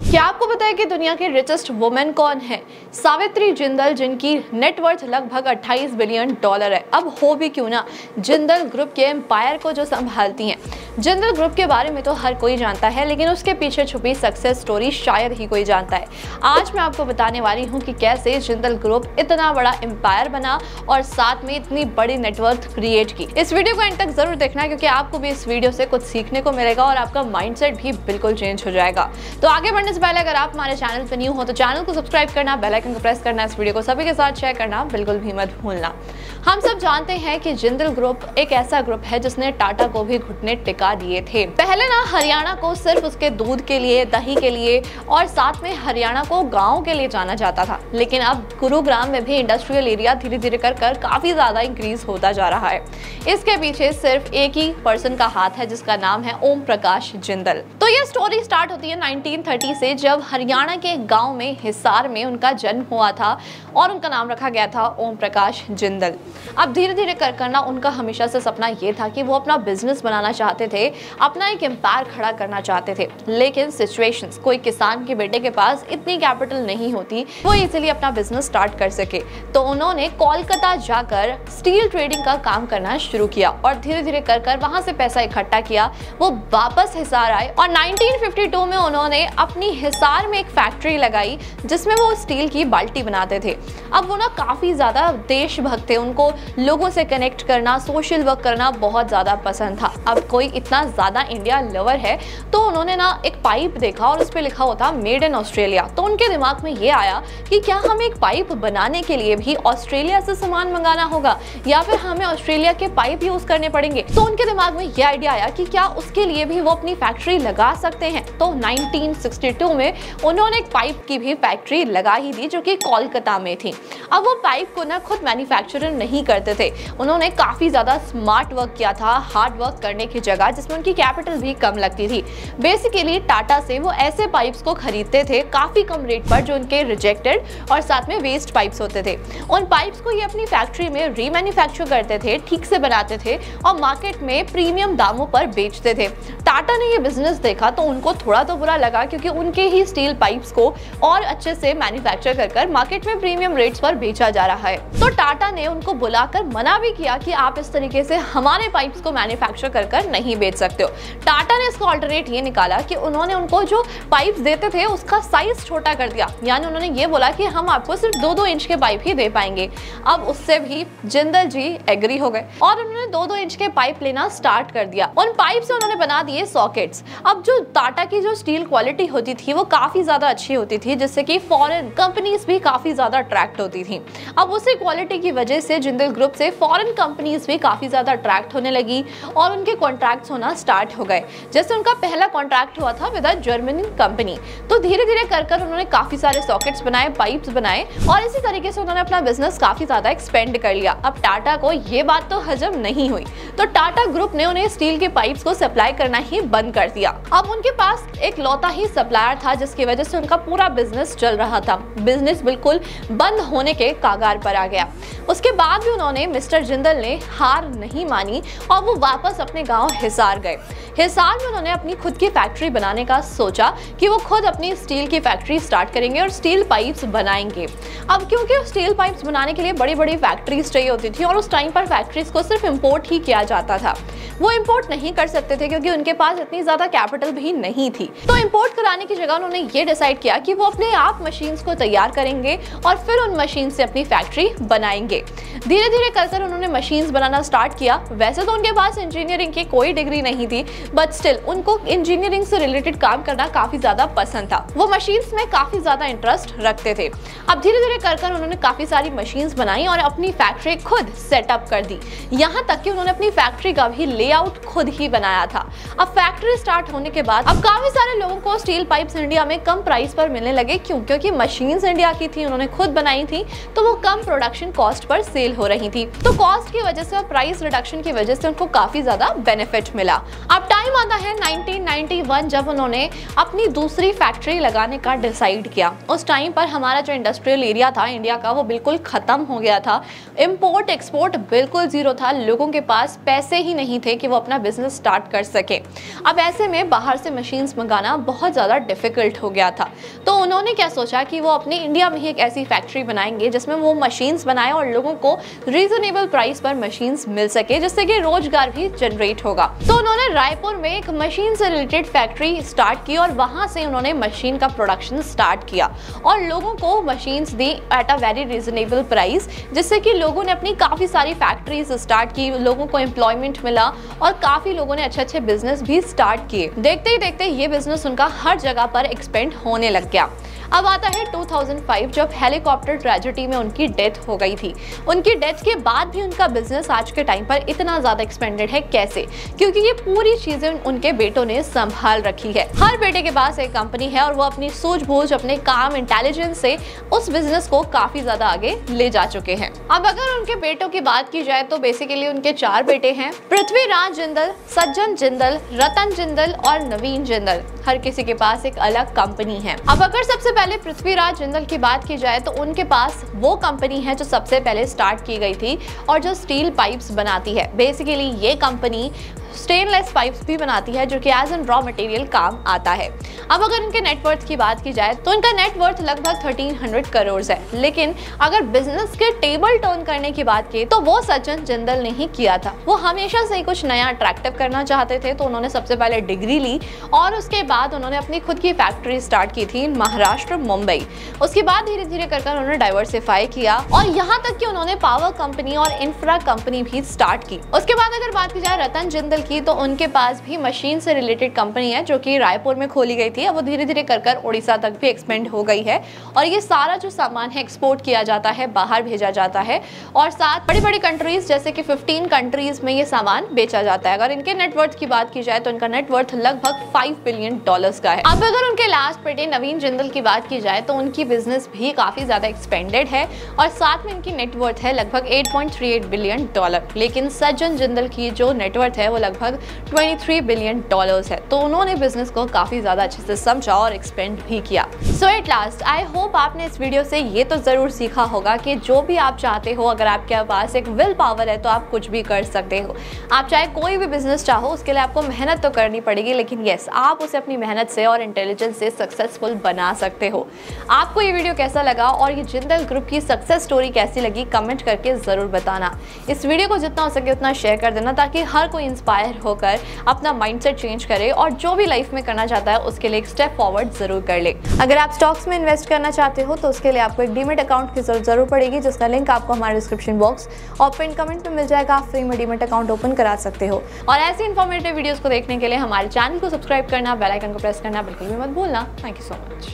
क्या आपको पता है कि दुनिया की रिचेस्ट वुमेन कौन है? सावित्री जिंदल, जिनकी नेटवर्थ लगभग 28 बिलियन डॉलर है। अब हो भी क्यों ना, जिंदल ग्रुप के एम्पायर को जो संभालती हैं। जिंदल ग्रुप के बारे में तो हर कोई जानता है, लेकिन उसके पीछे छुपी सक्सेस स्टोरी शायद ही कोई जानता है। आज मैं आपको बताने वाली हूँ कि कैसे जिंदल ग्रुप इतना बड़ा एम्पायर बना और साथ में इतनी बड़ी नेटवर्थ क्रिएट की। इस वीडियो को एंड तक जरूर देखना, क्योंकि आपको भी इस वीडियो से कुछ सीखने को मिलेगा और आपका माइंडसेट भी बिल्कुल चेंज हो जाएगा। तो आगे बढ़ने से पहले अगर आप हमारे चैनल पर न्यू हो तो चैनल को सब्सक्राइब करना, बेल आइकन को प्रेस करना, इस वीडियो को सभी के साथ शेयर करना बिल्कुल भी मत भूलना। हम सब जानते हैं कि जिंदल ग्रुप एक ऐसा ग्रुप है जिसने टाटा को भी घुटने टिका दिए थे। पहले ना हरियाणा को सिर्फ उसके दूध के लिए, दही के लिए और साथ में हरियाणा को गाँव के लिए जाना जाता था, लेकिन अब गुरुग्राम में भी इंडस्ट्रियल एरिया धीरे धीरे कर काफी ज्यादा इंक्रीज होता जा रहा है। इसके पीछे सिर्फ एक ही पर्सन का हाथ है, जिसका नाम है ओम प्रकाश जिंदल। तो ये स्टोरी स्टार्ट होती है 1930 से, जब हरियाणा के गांव में हिसार में उनका जन्म हुआ था और उनका नाम रखा गया था ओम प्रकाश जिंदल। अब धीरे धीरे कर करना उनका हमेशा से सपना ये था कि वो अपना बिजनेस बनाना चाहते थे, अपना एक एम्पायर खड़ा करना चाहते थे, लेकिन सिचुएशंस, कोई किसान के बेटे के पास इतनी कैपिटल नहीं होती वो इजीली अपना बिजनेस स्टार्ट कर सके। तो उन्होंने कोलकाता जाकर स्टील ट्रेडिंग का काम करना शुरू किया और धीरे धीरे कर वहां से पैसा इकट्ठा किया। वो वापस हिसार आए और 1952 में उन्होंने अपनी हिसार में एक फैक्ट्री लगाई जिसमें वो स्टील की बाल्टी बनाते थे। अब वो ना काफी ज्यादा देशभक्त थे, उनको लोगों से कनेक्ट करना, सोशल वर्क करना बहुत ज्यादा पसंद था। अब कोई इतना ज्यादा इंडिया लवर है तो उन्होंने ना एक पाइप देखा और उस पर लिखा हुआ था मेड इन ऑस्ट्रेलिया। तो उनके दिमाग में ये आया कि क्या हमें एक पाइप बनाने के लिए भी ऑस्ट्रेलिया से सामान मंगाना होगा या फिर हमें ऑस्ट्रेलिया के पाइप यूज करने पड़ेंगे। तो उनके दिमाग में ये आइडिया आया कि क्या उसके लिए भी वो अपनी फैक्ट्री लगा सकते हैं। तो 1962 में उन्होंने एक पाइप की भी फैक्ट्री लगा ही दी, जो कि कोलकाता में थी। अब वो पाइप को ना खुद मैन्युफैक्चर नहीं करते थे, उन्होंने काफी ज्यादा स्मार्ट वर्क किया था, हार्ड वर्क करने की जगह, जिसमें उनकी कैपिटल भी कम लगती थी। बेसिकली टाटा से वो ऐसे पाइप्स को खरीदते थे काफी कम रेट पर, जो उनके रिजेक्टेड और साथ में वेस्ट पाइप्स होते थे। उन पाइप्स को ये अपनी फैक्ट्री में रीमैन्युफैक्चर करते थे, ठीक से बनाते थे और मार्केट में प्रीमियम दामों पर बेचते थे। टाटा ने ये बिजनेस देखा तो उनको थोड़ा तो बुरा लगा, क्योंकि उनके ही स्टील पाइप्स को और अच्छे से मैन्युफैक्चर कर मार्केट में प्रीमियम रेट्स पर बेचा जा रहा है। तो टाटा ने उनको बुलाकर मना भी किया कि आप इस तरीके से हमारे पाइप्स को मैन्युफैक्चर कर नहीं बेच सकते हो। टाटा ने इसका ऑल्टरनेट ये निकाला कि उन्होंने उनको जो पाइप्स देते थे उसका साइज छोटा कर दिया, यानी उन्होंने ये बोला कि हम आपको सिर्फ 2-2 इंच के पाइप ही दे पाएंगे। अब उससे भी जिंदल जी एग्री हो गए और उन्होंने 2-2 इंच के पाइप लेना स्टार्ट कर दिया। उन पाइप से उन्होंने बना दिए सॉकेट्स। अब जो टाटा की जो स्टील क्वालिटी होती थी वो काफी ज्यादा अच्छी होती थी, जिससे कि फॉरेन कंपनीज भी काफी ज्यादा अट्रैक्ट होती थी। अब उसी क्वालिटी की वजह से जिंदल ग्रुप से फॉरेन कंपनीज भी काफी ज्यादा अट्रैक्ट होने लगी और उनके कॉन्ट्रैक्ट्स होना स्टार्ट हो गए। जैसे उनका पहला कॉन्ट्रैक्ट हुआ था विद अ जर्मनी कंपनी। तो धीरे धीरे कर उन्होंने काफी सारे सॉकेट्स बनाए, पाइप्स बनाए और इसी तरीके से उन्होंने अपना बिजनेस काफी ज्यादा एक्सपेंड कर लिया। अब टाटा को ये बात तो हजम नहीं हुई, तो टाटा ग्रुप ने उन्हें स्टील के पाइप्स को सप्लाई करना ही बंद कर दिया। अब उनके पास एक लौता ही सप्लायर था, जिसकी वजह से उनका पूरा बिजनेस चल रहा था। बिजनेस बिल्कुल बंद होने के कागार पर आ गया। उसके बाद भी उन्होंने, मिस्टर जिंदल ने हार नहीं मानी और वो वापस अपने गांव हिसार गए। हिसार में उन्होंने अपनी खुद की फैक्ट्री बनाने का सोचा कि वो खुद अपनी स्टील की फैक्ट्री स्टार्ट करेंगे और स्टील पाइप्स बनाएंगे। अब क्योंकि स्टील पाइप्स बनाने के लिए बड़ी बड़ी फैक्ट्रीज चाहिए होती थी और उस टाइम पर फैक्ट्रीज को सिर्फ इंपोर्ट ही किया जाता था। वो इंपोर्ट नहीं कर सकते थे क्योंकि उनके पास इतनी ज्यादा कैपिटल भी नहीं थी। तो इंपोर्ट कराने की जगह उन्होंने ये डिसाइड किया कि वो अपने आप मशीन्स को तैयार करेंगे और फिर उन मशीन से अपनी फैक्ट्री बनाएंगे। धीरे धीरे कर उन्होंने मशीन्स बनाना स्टार्ट किया। वैसे तो उनके पास इंजीनियरिंग की कोई डिग्री नहीं थी, बट स्टिल उनको इंजीनियरिंग से रिलेटेड काम करना काफी ज्यादा पसंद था। वो मशीन्स में काफी ज्यादा इंटरेस्ट रखते थे। अब धीरे धीरे कर उन्होंने काफी सारी मशीन्स बनाई और अपनी फैक्ट्री खुद सेटअप कर दी। यहाँ तक कि उन्होंने अपनी फैक्ट्री का भी लेआउट खुद ही बनाया था। अब फैक्ट्री स्टार्ट होने के बाद अब काफी सारे लोगों को स्टील पाइप्स इंडिया में कम प्राइस पर मिलने लगे। क्यों? क्योंकि मशीन्स इंडिया की थी, उन्होंने खुद बनाई थी, तो वो कम प्रोडक्शन कॉस्ट पर सेल हो रही थी। तो कॉस्ट की वजह से और प्राइस रिडक्शन की वजह से उनको काफी ज्यादा बेनिफिट मिला। अब टाइम आता है 1991 जब उन्होंने अपनी दूसरी फैक्ट्री लगाने का डिसाइड किया। उस टाइम पर हमारा जो इंडस्ट्रियल एरिया था इंडिया का वो बिल्कुल खत्म हो गया था, इंपोर्ट एक्सपोर्ट बिल्कुल जीरो था, लोगों के पास पैसे ही नहीं थे कि वो अपना बिजनेस स्टार्ट कर सके। अब ऐसे में बाहर से मशीन्स मंगाना बहुत ज़्यादा डिफिकल्ट हो गया था, तो उन्होंने क्या सोचा कि वो अपने इंडिया में ही एक ऐसी फैक्ट्री बनाएंगे जिसमें वो मशीन्स बनाए और लोगों को रीजनेबल प्राइस पर मशीन्स मिल सके, जिससे कि रोजगार भी जनरेट होगा। तो उन्होंने रायपुर में एक मशीन से रिलेटेड फैक्ट्री स्टार्ट की और वहां से उन्होंने मशीन का प्रोडक्शन स्टार्ट किया और लोगों को machines the at a very reasonable price, जिससे कि लोगों ने अपनी काफी सारी फैक्ट्रीज स्टार्ट की, लोगों को एम्प्लॉयमेंट मिला और काफी लोगों ने अच्छे अच्छे बिजनेस भी स्टार्ट किए। देखते ही देखते ये बिजनेस उनका हर जगह पर एक्सपेंड होने लग गया। अब आता है 2005 जब हेलीकॉप्टर ट्रेजेडी में उनकी डेथ हो गई थी। उनकी डेथ के बाद भी उनका बिजनेस आज के टाइम पर इतना ज्यादा एक्सपेंडेड है। कैसे? क्योंकि ये पूरी चीजें उनके बेटों ने संभाल रखी है। हर बेटे के पास एक कंपनी है और वो अपनी सूझबूझ, अपने काम, इंटेलिजेंस से उस बिजनेस को काफी ज्यादा आगे ले जा चुके हैं। अब अगर उनके बेटों की बात की जाए तो बेसिकली उनके 4 बेटे हैं, पृथ्वीराज जिंदल, सज्जन जिंदल, रतन जिंदल और नवीन जिंदल। हर किसी के पास एक अलग कंपनी है। अब अगर सबसे पहले पृथ्वीराज जिंदल की बात की जाए तो उनके पास वो कंपनी है जो सबसे पहले स्टार्ट की गई थी और जो स्टील पाइप्स बनाती है। बेसिकली ये कंपनी स्टेनलेस पाइप्स भी बनाती है जो कि एज एन रॉ मटेरियल काम आता है। अब अगर इनके नेटवर्थ की बात की जाए तो इनका नेटवर्थ लगभग 1300 करोड़ है, लेकिन अगर बिजनेस के टेबल टर्न करने की बात की तो वो सज्जन जिंदल ने ही किया था। वो हमेशा से ही कुछ नया अट्रैक्टिव करना चाहते थे, तो उन्होंने सबसे पहले डिग्री ली और उसके बाद उन्होंने अपनी खुद की फैक्ट्री स्टार्ट की थी महाराष्ट्र, मुंबई। उसके बाद धीरे धीरे कर उन्होंने डाइवर्सिफाई किया और यहाँ तक कि उन्होंने पावर कंपनी और इंफ्रा कंपनी भी स्टार्ट की। उसके बाद अगर बात की जाए रतन जिंदल की तो उनके पास भी मशीन से रिलेटेड कंपनी है जो कि रायपुर में खोली गई थी। अब वो धीरे धीरे कर उड़ीसा तक भी एक्सपेंड हो गई है और ये सारा जो सामान है एक्सपोर्ट किया जाता है, बाहर भेजा जाता है और साथ बड़ी बड़ी कंट्रीज जैसे कि 15 कंट्रीज में ये सामान बेचा जाता है। अगर इनके नेटवर्थ की बात की जाए तो इनका नेटवर्थ लगभग $5 बिलियन का है। अब अगर उनके लास्ट बेटे नवीन जिंदल की बात की जाए तो उनकी बिजनेस भी काफी ज्यादा एक्सपेंडेड है और साथ में इनकी नेटवर्थ है लगभग $8.38 बिलियन। लेकिन सज्जन जिंदल की जो नेटवर्थ है वो लगभग $23 बिलियन है। तो उन्होंने बिजनेस को काफी ज्यादा अच्छे से समझा और एक्सपेंड भी किया। सो एट लास्ट आई होप आपने इस वीडियो से ये तो जरूर सीखा होगा कि जो भी आप चाहते हो, अगर आपके पास एक विल पावर है तो आप कुछ भी कर सकते हो। आप चाहे कोई भी बिजनेस चाहो उसके लिए आपको मेहनत तो करनी पड़ेगी, लेकिन यस आप उसे अपनी मेहनत से और इंटेलिजेंस से सक्सेसफुल बना सकते हो। आपको ये वीडियो कैसा लगा और ये जिंदल ग्रुप की सक्सेस स्टोरी कैसी लगी कमेंट करके जरूर बताना। इस वीडियो को जितना हो सके उतना शेयर कर देना ताकि हर कोई इंस्पायर होकर अपना माइंडसेट चेंज करे और जो भी लाइफ में करना चाहता है उसके लिए एक स्टेप फॉरवर्ड जरूर कर ले। अगर आप स्टॉक्स में इन्वेस्ट करना चाहते हो तो उसके लिए आपको एक डीमेट अकाउंट की जरूरत पड़ेगी, जिसका लिंक आपको हमारे डिस्क्रिप्शन बॉक्स और पिन कमेंट में मिल जाएगा। आप फ्री में डीमेट अकाउंट ओपन करा सकते हो और ऐसी इन्फॉर्मेटिव वीडियोस को देखने के लिए हमारे चैनल को सब्सक्राइब करना, बेल आइकन को प्रेस करना बिल्कुल भी मत भूलना। Thank you so much.